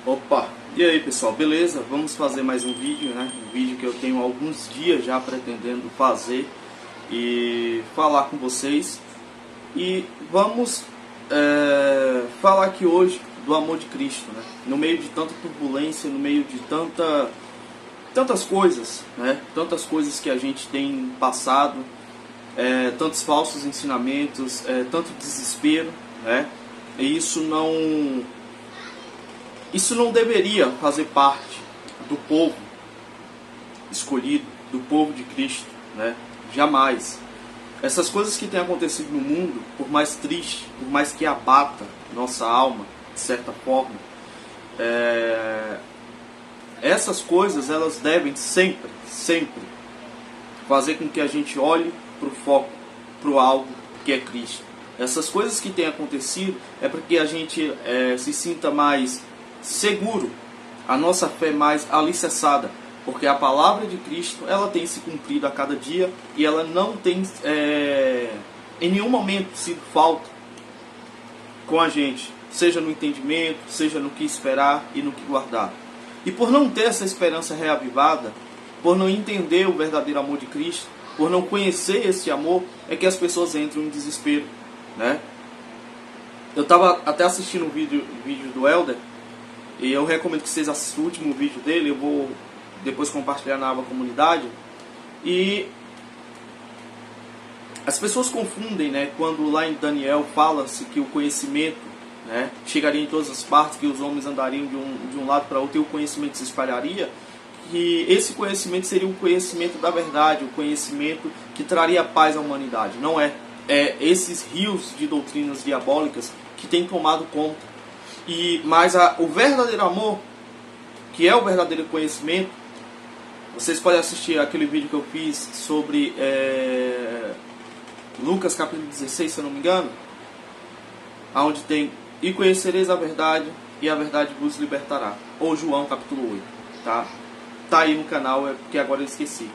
Opa! E aí pessoal, beleza? Vamos fazer mais um vídeo, né? Um vídeo que eu tenho alguns dias já pretendendo fazer e falar com vocês. E vamos falar aqui hoje do amor de Cristo, né? No meio de tanta turbulência, no meio de tantas coisas, né? Tantas coisas que a gente tem passado, tantos falsos ensinamentos, tanto desespero, né? E isso não deveria fazer parte do povo escolhido, do povo de Cristo, né? Jamais. Essas coisas que têm acontecido no mundo, por mais triste, por mais que abata nossa alma, de certa forma, essas coisas elas devem sempre fazer com que a gente olhe para o foco, para o alvo que é Cristo. Essas coisas que têm acontecido é para que a gente se sinta mais seguro, a nossa fé mais alicerçada, porque a palavra de Cristo ela tem se cumprido a cada dia e ela não tem em nenhum momento sido falta com a gente, seja no entendimento, seja no que esperar e no que guardar. E por não ter essa esperança reavivada, por não entender o verdadeiro amor de Cristo, por não conhecer esse amor, é que as pessoas entram em desespero, né? Eu estava até assistindo um vídeo do Elder, e eu recomendo que vocês assistam o último vídeo dele. Eu vou depois compartilhar na aba comunidade. E as pessoas confundem, né, quando lá em Daniel fala-se que o conhecimento, né, chegaria em todas as partes, que os homens andariam de um lado para outro e o conhecimento se espalharia, que esse conhecimento seria o conhecimento da verdade, o conhecimento que traria paz à humanidade. Não é. É esses rios de doutrinas diabólicas que têm tomado conta. Mas o verdadeiro amor, que é o verdadeiro conhecimento, vocês podem assistir aquele vídeo que eu fiz sobre Lucas capítulo 16, se eu não me engano, onde tem: e conhecereis a verdade, e a verdade vos libertará. Ou João capítulo 8, tá? Tá aí no canal, porque agora eu esqueci.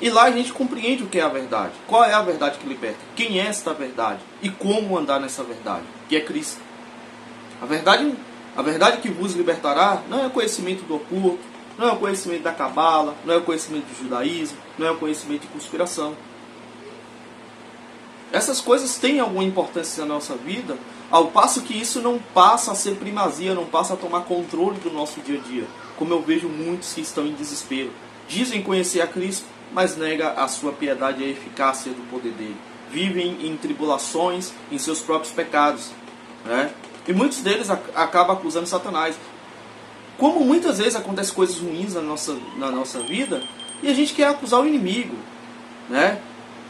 E lá a gente compreende o que é a verdade. Qual é a verdade que liberta? Quem é esta verdade? E como andar nessa verdade? Que é Cristo. A verdade que vos libertará não é o conhecimento do oculto, não é o conhecimento da cabala, não é o conhecimento do judaísmo, não é o conhecimento de conspiração. Essas coisas têm alguma importância na nossa vida, ao passo que isso não passa a ser primazia, não passa a tomar controle do nosso dia a dia. Como eu vejo muitos que estão em desespero. Dizem conhecer a Cristo, mas nega a sua piedade e a eficácia do poder dele. Vivem em tribulações, em seus próprios pecados, né? E muitos deles acabam acusando Satanás. Como muitas vezes acontecem coisas ruins na nossa vida, e a gente quer acusar o inimigo, né?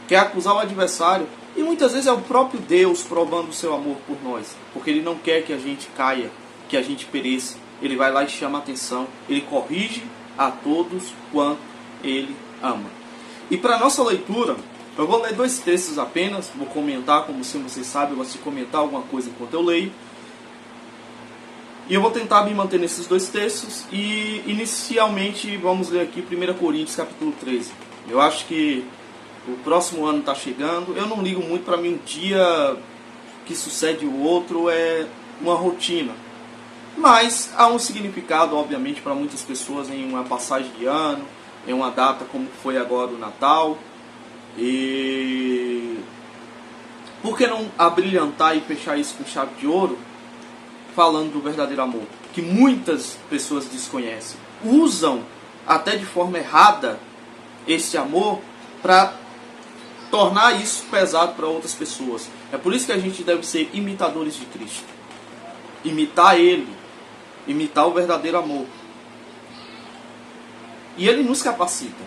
Quer acusar o adversário. E muitas vezes é o próprio Deus provando o seu amor por nós. Porque Ele não quer que a gente caia, que a gente pereça. Ele vai lá e chama a atenção. Ele corrige a todos quanto Ele ama. E para a nossa leitura, eu vou ler 2 textos apenas. Vou comentar, como vocês sabem, eu gosto de comentar alguma coisa enquanto eu leio. E eu vou tentar me manter nesses 2 textos. E inicialmente vamos ler aqui 1 Coríntios capítulo 13. Eu acho que o próximo ano está chegando. Eu não ligo muito, para mim um dia que sucede o outro é uma rotina. Mas há um significado, obviamente, para muitas pessoas em uma passagem de ano, em uma data como foi agora o Natal. E por que não abrilhantar e fechar isso com chave de ouro? Falando do verdadeiro amor, que muitas pessoas desconhecem. Usam até de forma errada esse amor para tornar isso pesado para outras pessoas. É por isso que a gente deve ser imitadores de Cristo. Imitar Ele. Imitar o verdadeiro amor. E Ele nos capacita.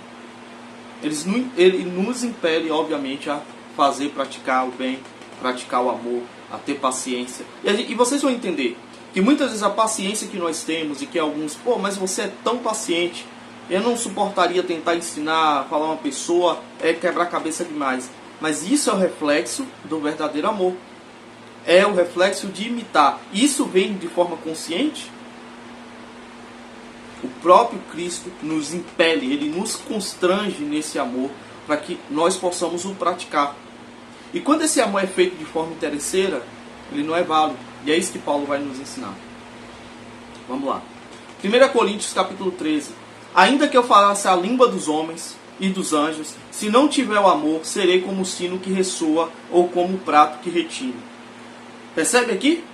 Ele nos impele, obviamente, a fazer, praticar o bem, praticar o amor, a ter paciência. E vocês vão entender que muitas vezes a paciência que nós temos, e que alguns, mas você é tão paciente, eu não suportaria tentar ensinar, falar uma pessoa, quebrar a cabeça demais. Mas isso é o reflexo do verdadeiro amor. É o reflexo de imitar. Isso vem de forma consciente? O próprio Cristo nos impele, Ele nos constrange nesse amor, para que nós possamos o praticar. E quando esse amor é feito de forma interesseira, ele não é válido. E é isso que Paulo vai nos ensinar. Vamos lá. 1 Coríntios capítulo 13. Ainda que eu falasse a língua dos homens e dos anjos, se não tiver o amor, serei como o sino que ressoa ou como o prato que retine. Percebe aqui?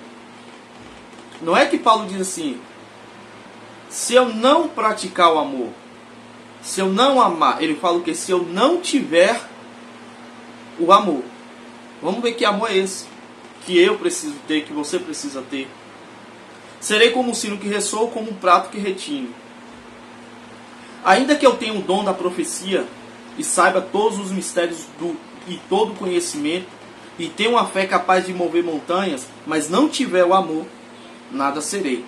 Não é que Paulo diz assim, se eu não praticar o amor, se eu não amar, ele fala o que? Se eu não tiver o amor. Vamos ver que amor é esse que eu preciso ter, que você precisa ter. Serei como um sino que ressoa, como um prato que retine. Ainda que eu tenha o dom da profecia e saiba todos os mistérios e todo o conhecimento e tenha uma fé capaz de mover montanhas, mas não tiver o amor, nada serei.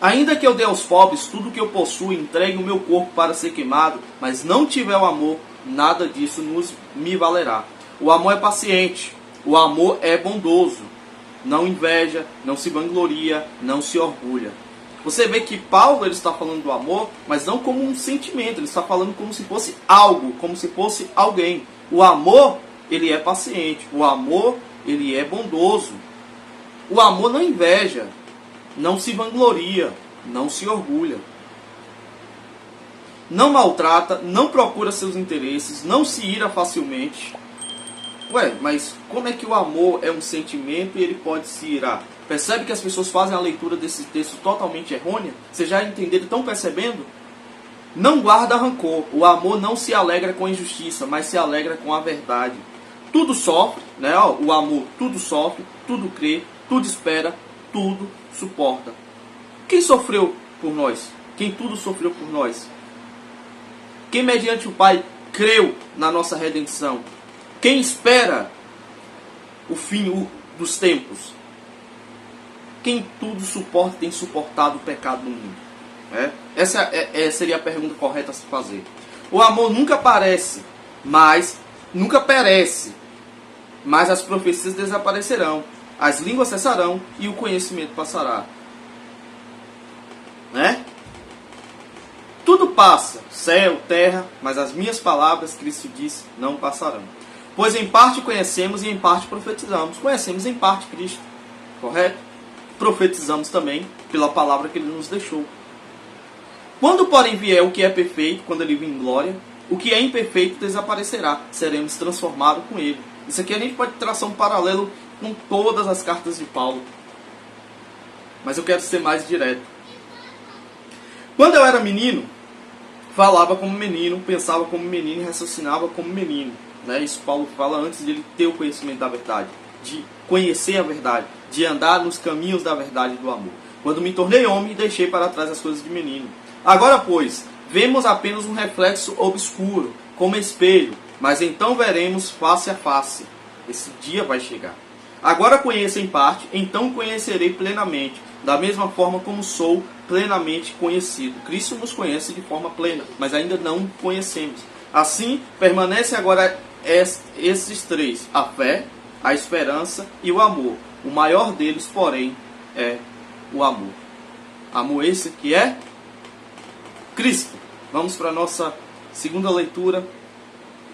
Ainda que eu dê aos pobres tudo o que eu possuo e entregue o meu corpo para ser queimado, mas não tiver o amor, nada disso me valerá. O amor é paciente, o amor é bondoso, não inveja, não se vangloria, não se orgulha. Você vê que Paulo ele está falando do amor, mas não como um sentimento, ele está falando como se fosse algo, como se fosse alguém. O amor, ele é paciente, o amor, ele é bondoso. O amor não inveja, não se vangloria, não se orgulha. Não maltrata, não procura seus interesses, não se ira facilmente. Ué, mas como é que o amor é um sentimento e ele pode se irar? Percebe que as pessoas fazem a leitura desse texto totalmente errônea? Vocês já entenderam? Estão percebendo? Não guarda rancor. O amor não se alegra com a injustiça, mas se alegra com a verdade. Tudo sofre, né? O amor tudo sofre, tudo crê, tudo espera, tudo suporta. Quem sofreu por nós? Quem tudo sofreu por nós? Quem mediante o Pai creu na nossa redenção? Quem espera o fim dos tempos? Quem tudo suporta tem suportado o pecado no mundo? Essa seria a pergunta correta a se fazer. O amor nunca perece, mas as profecias desaparecerão, as línguas cessarão e o conhecimento passará. Tudo passa, céu, terra, mas as minhas palavras, Cristo disse, não passarão. Pois em parte conhecemos e em parte profetizamos. Conhecemos em parte Cristo, correto? Profetizamos também pela palavra que Ele nos deixou. Quando, porém, vier o que é perfeito, quando Ele vir em glória, o que é imperfeito desaparecerá. Seremos transformados com Ele. Isso aqui a gente pode traçar um paralelo com todas as cartas de Paulo. Mas eu quero ser mais direto. Quando eu era menino, falava como menino, pensava como menino e raciocinava como menino. Isso Paulo fala antes de ele ter o conhecimento da verdade, de conhecer a verdade, de andar nos caminhos da verdade e do amor. Quando me tornei homem, deixei para trás as coisas de menino. Agora, pois, vemos apenas um reflexo obscuro, como espelho, mas então veremos face a face. Esse dia vai chegar. Agora conheço em parte, então conhecerei plenamente, da mesma forma como sou plenamente conhecido. Cristo nos conhece de forma plena, mas ainda não conhecemos. Assim, permanece agora esses três: a fé, a esperança e o amor. O maior deles, porém, é o amor. Amor esse que é Cristo. Vamos para a nossa segunda leitura,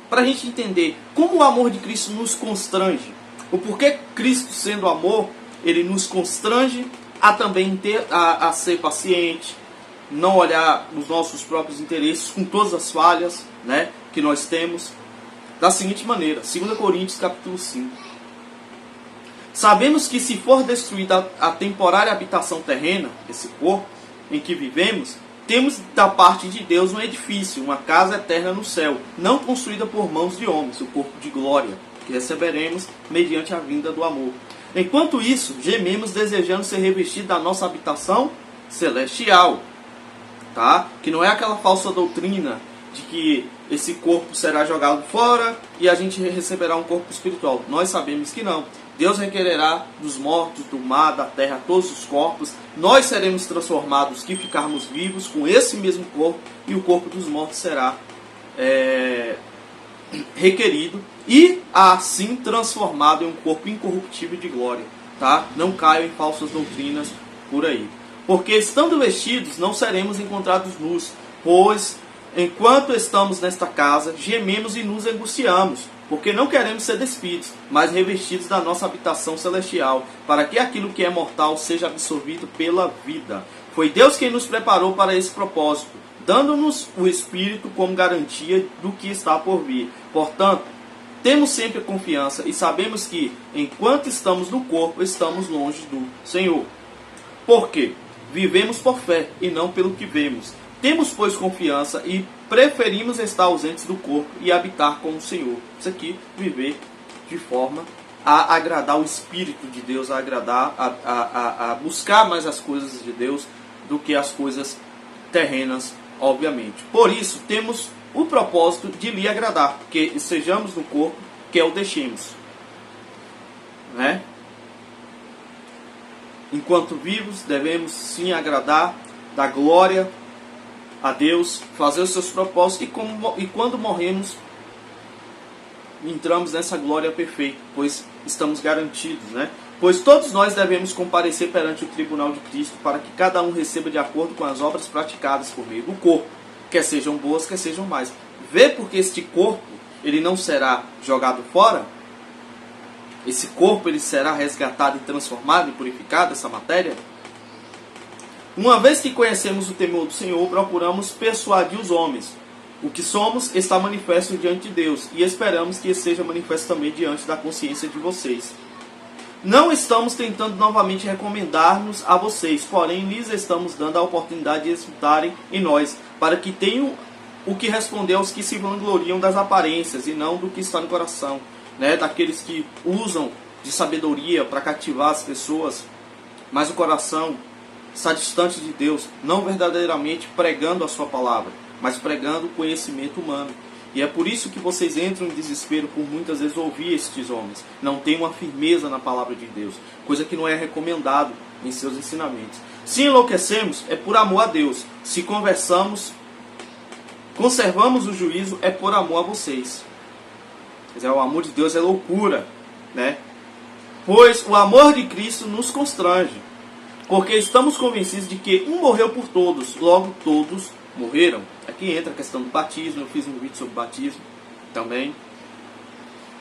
para a gente entender como o amor de Cristo nos constrange. O porquê Cristo, sendo amor, ele nos constrange a também a ser paciente, não olhar os nossos próprios interesses com todas as falhas, que nós temos, da seguinte maneira. 2 Coríntios capítulo 5. Sabemos que se for destruída a temporária habitação terrena, esse corpo em que vivemos, temos da parte de Deus um edifício, uma casa eterna no céu, não construída por mãos de homens, o corpo de glória, que receberemos mediante a vinda do amor. Enquanto isso, gememos desejando ser revestidos da nossa habitação celestial. Que não é aquela falsa doutrina de que esse corpo será jogado fora e a gente receberá um corpo espiritual. Nós sabemos que não. Deus requererá dos mortos, do mar, da terra, todos os corpos. Nós seremos transformados que ficarmos vivos com esse mesmo corpo, e o corpo dos mortos será requerido e assim transformado em um corpo incorruptível de glória. Não caiam em falsas doutrinas por aí. Porque estando vestidos não seremos encontrados nus, pois enquanto estamos nesta casa, gememos e nos angustiamos, porque não queremos ser despidos, mas revestidos da nossa habitação celestial, para que aquilo que é mortal seja absorvido pela vida. Foi Deus quem nos preparou para esse propósito, dando-nos o Espírito como garantia do que está por vir. Portanto, temos sempre confiança e sabemos que, enquanto estamos no corpo, estamos longe do Senhor. Por quê? Vivemos por fé e não pelo que vemos. Temos, pois, confiança e preferimos estar ausentes do corpo e habitar com o Senhor. Isso aqui, viver de forma a agradar o Espírito de Deus, a agradar, a buscar mais as coisas de Deus do que as coisas terrenas, obviamente. Por isso, temos o propósito de lhe agradar, que estejamos no corpo, que é o deixemos. Né? Enquanto vivos, devemos sim agradar, dar glória a Deus, fazer os seus propósitos, e quando morremos, entramos nessa glória perfeita, pois estamos garantidos, né? Pois todos nós devemos comparecer perante o tribunal de Cristo, para que cada um receba de acordo com as obras praticadas por meio do corpo, quer sejam boas, quer sejam mais. Vê porque este corpo, ele não será jogado fora? Esse corpo, ele será resgatado e transformado e purificado, essa matéria? Uma vez que conhecemos o temor do Senhor, procuramos persuadir os homens. O que somos está manifesto diante de Deus, e esperamos que seja manifesto também diante da consciência de vocês. Não estamos tentando novamente recomendar-nos a vocês, porém lhes estamos dando a oportunidade de escutarem em nós, para que tenham o que responder aos que se vangloriam das aparências e não do que está no coração, né? Daqueles que usam de sabedoria para cativar as pessoas, mas o coração está distante de Deus, não verdadeiramente pregando a sua palavra, mas pregando o conhecimento humano. E é por isso que vocês entram em desespero por muitas vezes ouvir estes homens. Não tem uma firmeza na palavra de Deus, coisa que não é recomendado em seus ensinamentos. Se enlouquecemos, é por amor a Deus. Se conservamos o juízo, é por amor a vocês. Quer dizer, o amor de Deus é loucura, né? Pois o amor de Cristo nos constrange, porque estamos convencidos de que um morreu por todos, logo todos morreram. Aqui entra a questão do batismo, eu fiz um vídeo sobre batismo também.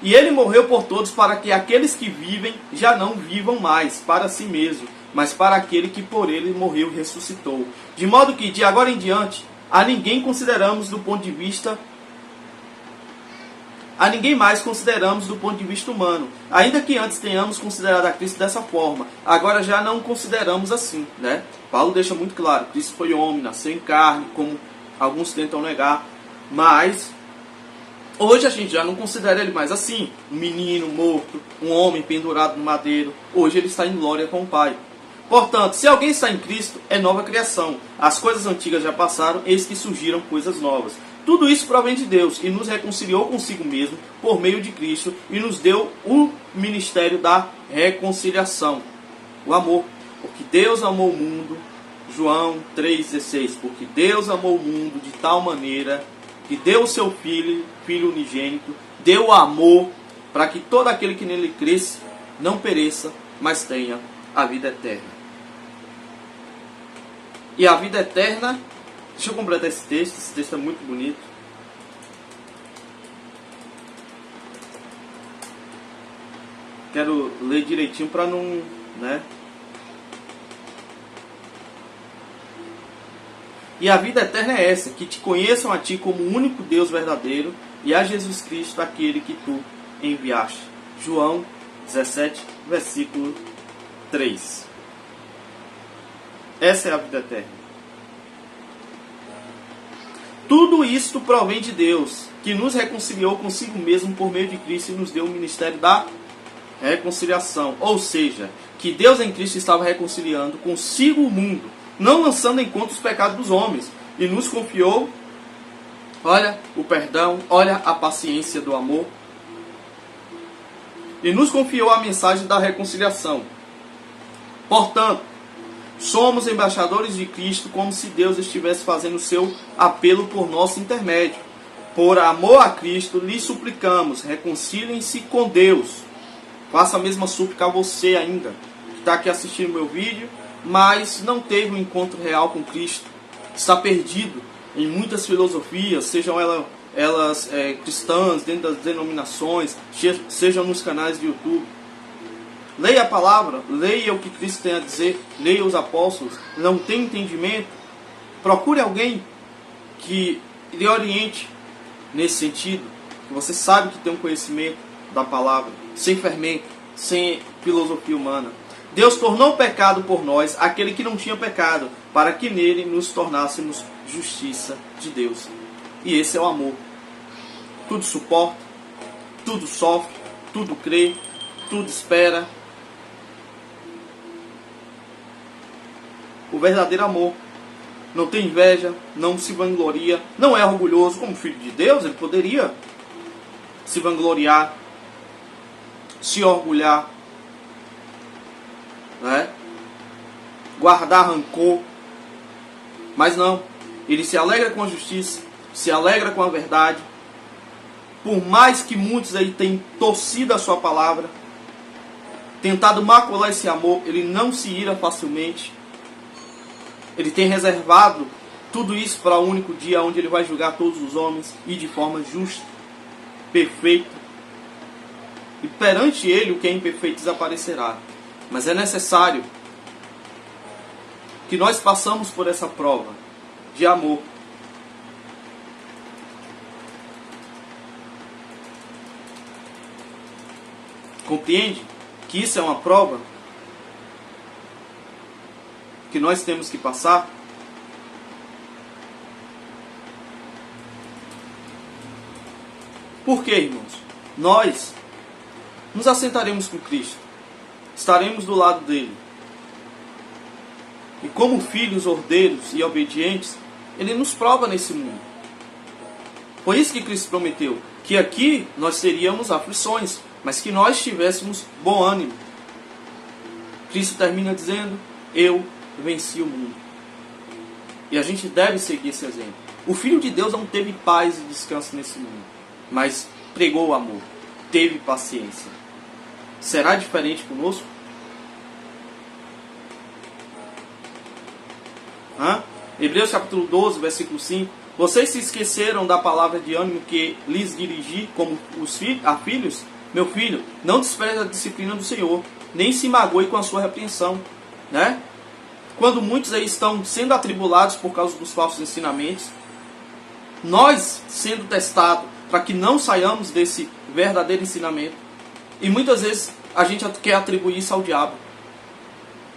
E ele morreu por todos para que aqueles que vivem já não vivam mais para si mesmo, mas para aquele que por ele morreu e ressuscitou. De modo que de agora em diante, a ninguém mais consideramos do ponto de vista humano. Ainda que antes tenhamos considerado a Cristo dessa forma, agora já não consideramos assim, né? Paulo deixa muito claro, Cristo foi homem, nasceu em carne, como alguns tentam negar, mas hoje a gente já não considera ele mais assim, um menino morto, um homem pendurado no madeiro. Hoje ele está em glória com o Pai. Portanto, se alguém está em Cristo, é nova criação. As coisas antigas já passaram, eis que surgiram coisas novas. Tudo isso provém de Deus, e nos reconciliou consigo mesmo por meio de Cristo, e nos deu o ministério da reconciliação, o amor. Porque Deus amou o mundo, João 3,16, porque Deus amou o mundo de tal maneira que deu o seu Filho unigênito, deu o amor, para que todo aquele que nele cresce não pereça, mas tenha a vida eterna. E a vida eterna, deixa eu completar esse texto é muito bonito. Quero ler direitinho para não, né? E a vida eterna é essa, que te conheçam a ti como o único Deus verdadeiro e a Jesus Cristo, aquele que tu enviaste. João 17, versículo 3. Essa é a vida eterna. Tudo isto provém de Deus, que nos reconciliou consigo mesmo por meio de Cristo e nos deu o ministério da reconciliação. Ou seja, que Deus em Cristo estava reconciliando consigo o mundo, não lançando em conta os pecados dos homens, e nos confiou, olha o perdão, olha a paciência do amor, e nos confiou a mensagem da reconciliação. Portanto, somos embaixadores de Cristo, como se Deus estivesse fazendo o seu apelo por nosso intermédio. Por amor a Cristo, lhe suplicamos, reconciliem-se com Deus. Faça a mesma súplica a você ainda, que está aqui assistindo meu vídeo, mas não teve um encontro real com Cristo. Está perdido, em muitas filosofias, sejam elas cristãs, dentro das denominações, sejam nos canais de YouTube. Leia a palavra, leia o que Cristo tem a dizer, leia os apóstolos. Não tem entendimento? Procure alguém que lhe oriente nesse sentido, que você sabe que tem um conhecimento da palavra, sem fermento, sem filosofia humana. Deus tornou pecado por nós aquele que não tinha pecado, para que nele nos tornássemos justiça de Deus. E esse é o amor. Tudo suporta, tudo sofre, tudo crê, tudo espera. O verdadeiro amor não tem inveja, não se vangloria, não é orgulhoso. Como filho de Deus, ele poderia se vangloriar, se orgulhar, né? Guardar rancor. Mas não, ele se alegra com a justiça, se alegra com a verdade. Por mais que muitos aí tenham torcido a sua palavra, tentado macular esse amor, ele não se ira facilmente. Ele tem reservado tudo isso para o único dia onde ele vai julgar todos os homens e de forma justa, perfeita. E perante ele o que é imperfeito desaparecerá. Mas é necessário que nós passamos por essa prova de amor. Compreende que isso é uma prova que nós temos que passar? Por quê, irmãos? Nós nos assentaremos com Cristo, estaremos do lado dele. E como filhos ordeiros e obedientes, ele nos prova nesse mundo. Foi isso que Cristo prometeu, que aqui nós teríamos aflições, mas que nós tivéssemos bom ânimo. Cristo termina dizendo: eu venci o mundo. E a gente deve seguir esse exemplo. O Filho de Deus não teve paz e descanso nesse mundo, mas pregou o amor, teve paciência. Será diferente conosco? Hebreus capítulo 12, versículo 5. Vocês se esqueceram da palavra de ânimo que lhes dirigi como a filhos? Meu filho, não despreze a disciplina do Senhor, nem se magoe com a sua repreensão. Né? Quando muitos aí estão sendo atribulados por causa dos falsos ensinamentos, nós sendo testados para que não saiamos desse verdadeiro ensinamento. E muitas vezes a gente quer atribuir isso ao diabo.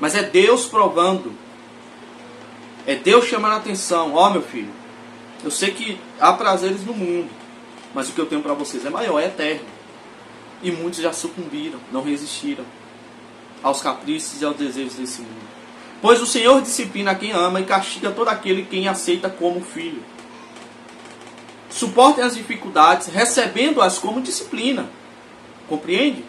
Mas é Deus provando. É Deus chamando a atenção. Ó, meu filho, eu sei que há prazeres no mundo, mas o que eu tenho para vocês é maior, é eterno. E muitos já sucumbiram, não resistiram aos caprichos e aos desejos desse mundo. Pois o Senhor disciplina quem ama e castiga todo aquele quem aceita como filho. Suportem as dificuldades, recebendo-as como disciplina. Compreende?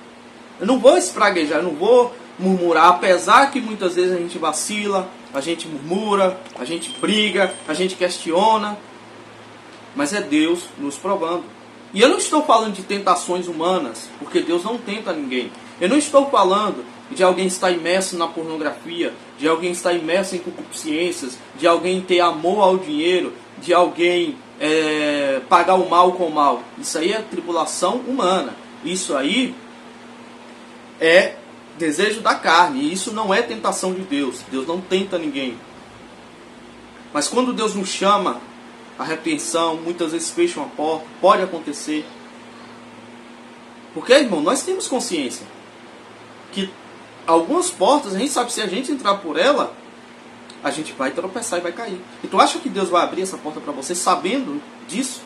Eu não vou espraguejar, eu não vou murmurar, apesar que muitas vezes a gente vacila, a gente murmura, a gente briga, a gente questiona. Mas é Deus nos provando. E eu não estou falando de tentações humanas, porque Deus não tenta ninguém. Eu não estou falando de alguém estar imerso na pornografia, de alguém estar imerso em concupiscências, de alguém ter amor ao dinheiro, de alguém pagar o mal com o mal. Isso aí é tribulação humana. Isso aí é desejo da carne. E isso não é tentação de Deus. Deus não tenta ninguém. Mas quando Deus nos chama a repreensão, muitas vezes fecham a porta, pode acontecer. Porque, irmão, nós temos consciência que algumas portas, a gente sabe que se a gente entrar por ela, a gente vai tropeçar e vai cair. E tu acha que Deus vai abrir essa porta para você sabendo disso?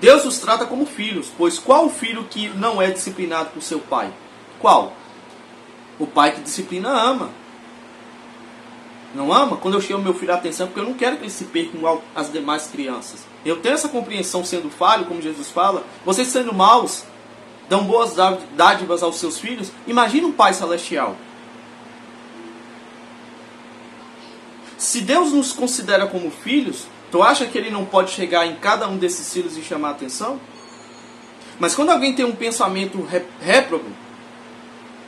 Deus os trata como filhos, pois qual filho que não é disciplinado por seu pai? Qual? O pai que disciplina ama. Não ama? Quando eu chamo meu filho a atenção, porque eu não quero que ele se perca igual as demais crianças. Eu tenho essa compreensão sendo falho, como Jesus fala. Vocês sendo maus, dão boas dádivas aos seus filhos. Imagina um pai celestial. Se Deus nos considera como filhos, tu acha que ele não pode chegar em cada um desses filhos e chamar a atenção? Mas quando alguém tem um pensamento réprobo,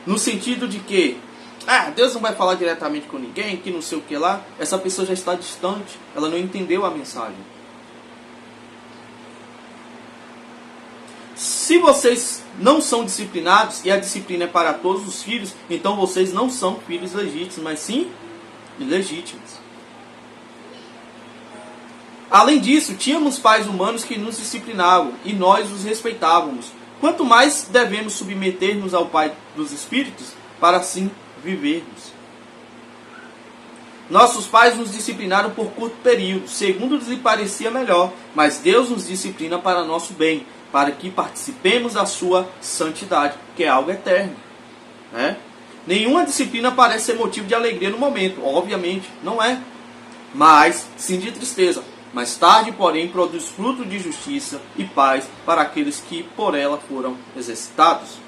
no sentido de que Deus não vai falar diretamente com ninguém, que não sei o que lá, essa pessoa já está distante, ela não entendeu a mensagem. Se vocês não são disciplinados, e a disciplina é para todos os filhos, então vocês não são filhos legítimos, mas sim ilegítimos. Além disso, tínhamos pais humanos que nos disciplinavam, e nós os respeitávamos. Quanto mais devemos submeter-nos ao Pai dos Espíritos, para assim vivermos. Nossos pais nos disciplinaram por curto período, segundo lhes parecia melhor, mas Deus nos disciplina para nosso bem, para que participemos da sua santidade, que é algo eterno. Né? Nenhuma disciplina parece ser motivo de alegria no momento, obviamente, não é. Mas, sim de tristeza. Mais tarde, porém, produz fruto de justiça e paz para aqueles que por ela foram exercitados.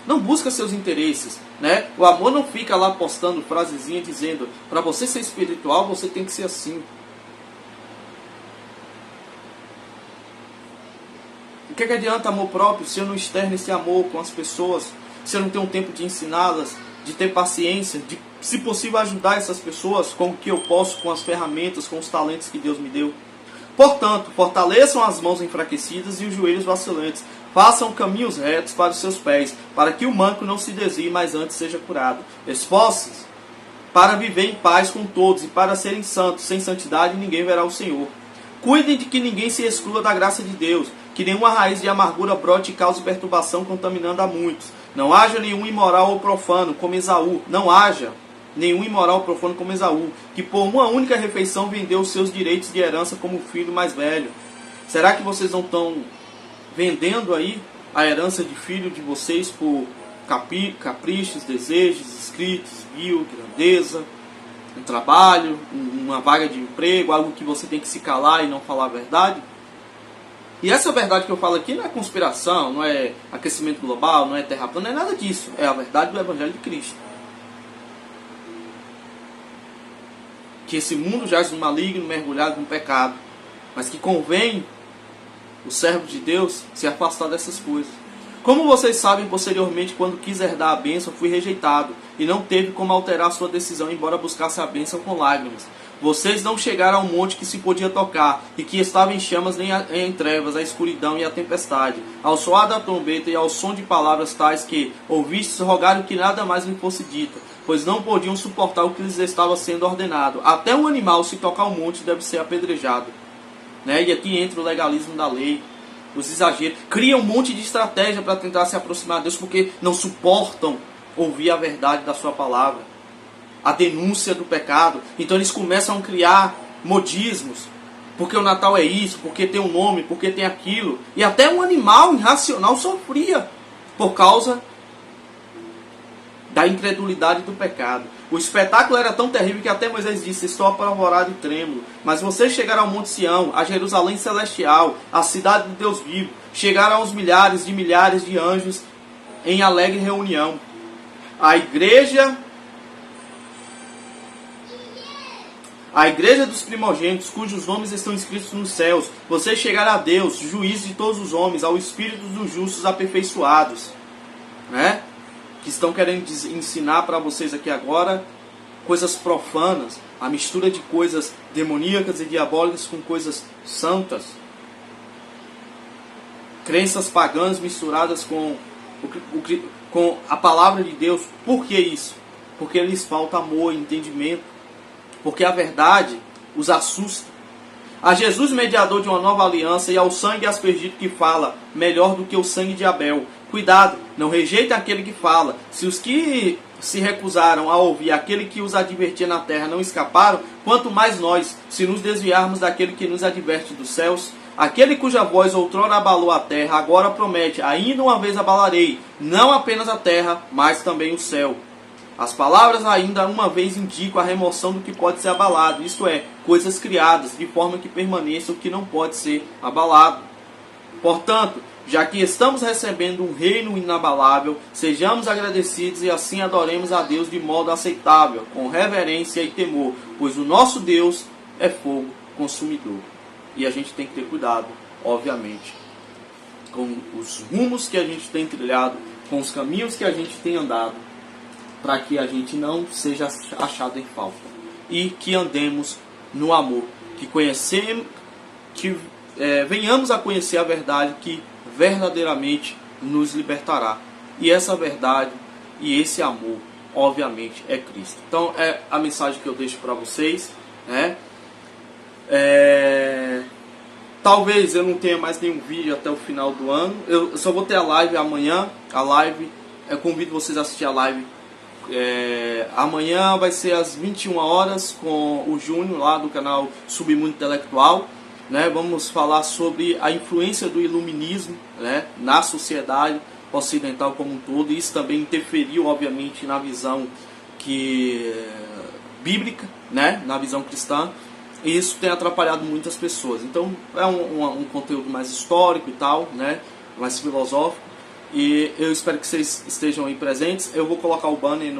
Não busca seus interesses, né? O amor não fica lá postando frasezinha dizendo: para você ser espiritual, você tem que ser assim. O que adianta amor próprio se eu não externo esse amor com as pessoas? Se eu não tenho tempo de ensiná-las, de ter paciência, de, se possível, ajudar essas pessoas com o que eu posso, com as ferramentas, com os talentos que Deus me deu? Portanto, fortaleçam as mãos enfraquecidas e os joelhos vacilantes. Façam caminhos retos para os seus pés, para que o manco não se desvie, mas antes seja curado. Esforcem-se para viver em paz com todos e para serem santos. Sem santidade ninguém verá o Senhor. Cuidem de que ninguém se exclua da graça de Deus, que nenhuma raiz de amargura brote e cause perturbação, contaminando a muitos. Não haja nenhum imoral ou profano, como Esaú. Não haja nenhum imoral ou profano como Esaú, que por uma única refeição vendeu os seus direitos de herança como filho mais velho. Será que vocês não estão vendendo aí a herança de filho de vocês por caprichos, desejos, escritos, grandeza, um trabalho, uma vaga de emprego, algo que você tem que se calar e não falar a verdade? E essa verdade que eu falo aqui não é conspiração, não é aquecimento global, não é terra plana, não é nada disso. É a verdade do Evangelho de Cristo. Que esse mundo jaz no maligno, mergulhado no pecado, mas que convém o servo de Deus se afastar dessas coisas. Como vocês sabem, posteriormente, quando quis herdar a bênção, fui rejeitado, e não teve como alterar sua decisão, embora buscasse a bênção com lágrimas. Vocês não chegaram ao monte que se podia tocar, e que estava em chamas nem em trevas, a escuridão e a tempestade. Ao soar da trombeta e ao som de palavras tais que ouvistes, rogaram que nada mais lhe fosse dito, pois não podiam suportar o que lhes estava sendo ordenado. Até um animal, se tocar o monte, deve ser apedrejado. Né? E aqui entra o legalismo da lei, os exageros. Criam um monte de estratégia para tentar se aproximar de Deus, porque não suportam ouvir a verdade da sua palavra, a denúncia do pecado. Então eles começam a criar modismos, porque o Natal é isso, porque tem um nome, porque tem aquilo. E até um animal irracional sofria por causa da incredulidade do pecado. O espetáculo era tão terrível que até Moisés disse: estou apavorado e trêmulo. Mas vocês chegaram ao Monte Sião, a Jerusalém celestial, a cidade de Deus vivo. Chegaram aos milhares de anjos em alegre reunião. A igreja dos primogênitos, cujos nomes estão escritos nos céus. Vocês chegaram a Deus, juiz de todos os homens, ao Espírito dos justos aperfeiçoados. Né? Que estão querendo ensinar para vocês aqui agora coisas profanas, a mistura de coisas demoníacas e diabólicas com coisas santas. Crenças pagãs misturadas com a palavra de Deus. Por que isso? Porque lhes falta amor e entendimento. Porque a verdade os assusta. A Jesus, mediador de uma nova aliança, e ao sangue aspergido que fala, melhor do que o sangue de Abel. Cuidado, não rejeite aquele que fala. Se os que se recusaram a ouvir aquele que os advertia na terra não escaparam, quanto mais nós, se nos desviarmos daquele que nos adverte dos céus. Aquele cuja voz outrora abalou a terra, agora promete: ainda uma vez abalarei, não apenas a terra, mas também o céu. As palavras ainda uma vez indicam a remoção do que pode ser abalado, isto é, coisas criadas, de forma que permaneça o que não pode ser abalado. Portanto, já que estamos recebendo um reino inabalável, sejamos agradecidos e assim adoremos a Deus de modo aceitável, com reverência e temor, pois o nosso Deus é fogo consumidor. E a gente tem que ter cuidado, obviamente, com os rumos que a gente tem trilhado, com os caminhos que a gente tem andado, para que a gente não seja achado em falta. E que andemos no amor, que venhamos a conhecer a verdade que verdadeiramente nos libertará. E essa verdade e esse amor, obviamente, é Cristo. Então é a mensagem que eu deixo para vocês, né? Talvez eu não tenha mais nenhum vídeo até o final do ano. Eu só vou ter a live amanhã. A live, eu convido vocês a assistir a live. Amanhã vai ser às 21 horas com o Júnior lá do canal Submundo Intelectual, né? Vamos falar sobre a influência do iluminismo, né, na sociedade ocidental como um todo. Isso também interferiu, obviamente, na visão bíblica, né, na visão cristã. E isso tem atrapalhado muitas pessoas. Então é um conteúdo mais histórico e tal, né, mais filosófico. E eu espero que vocês estejam aí presentes. Eu vou colocar o banner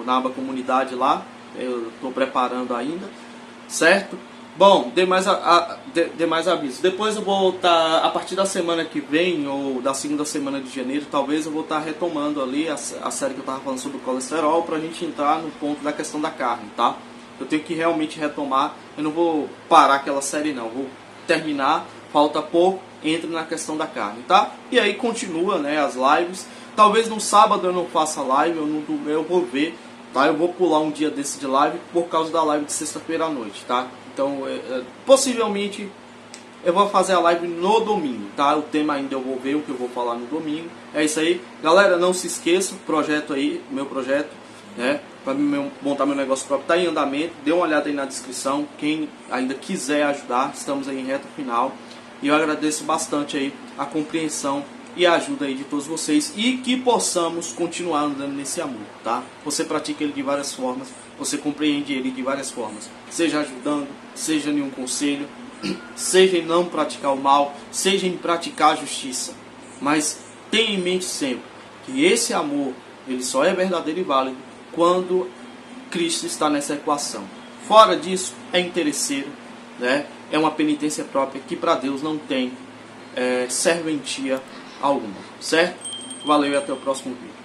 na aba comunidade lá. Eu estou preparando ainda, certo? Bom, demais aviso. Depois eu vou estar, a partir da semana que vem, ou da segunda semana de janeiro, talvez eu vou estar retomando ali a série que eu estava falando sobre o colesterol, para a gente entrar no ponto da questão da carne, tá? Eu tenho que realmente retomar. Eu não vou parar aquela série não, vou terminar, falta pouco, entre na questão da carne, tá? E aí continua, né, as lives. Talvez no sábado eu não faça live, eu vou ver, tá? Eu vou pular um dia desse de live por causa da live de sexta-feira à noite, tá? Então, possivelmente eu vou fazer a live no domingo, tá? O tema ainda eu vou ver o que eu vou falar no domingo. É isso aí. Galera, não se esqueça, projeto aí, meu projeto, né? Para montar meu negócio próprio, tá em andamento. Dê uma olhada aí na descrição. Quem ainda quiser ajudar, estamos aí em reta final. E eu agradeço bastante aí a compreensão e a ajuda aí de todos vocês. E que possamos continuar andando nesse amor, tá? Você pratica ele de várias formas. Você compreende ele de várias formas. Seja ajudando, seja em um conselho, seja em não praticar o mal, seja em praticar a justiça. Mas tenha em mente sempre que esse amor, ele só é verdadeiro e válido quando Cristo está nessa equação. Fora disso, é interesseiro, né? É uma penitência própria que para Deus não tem serventia alguma, certo? Valeu e até o próximo vídeo.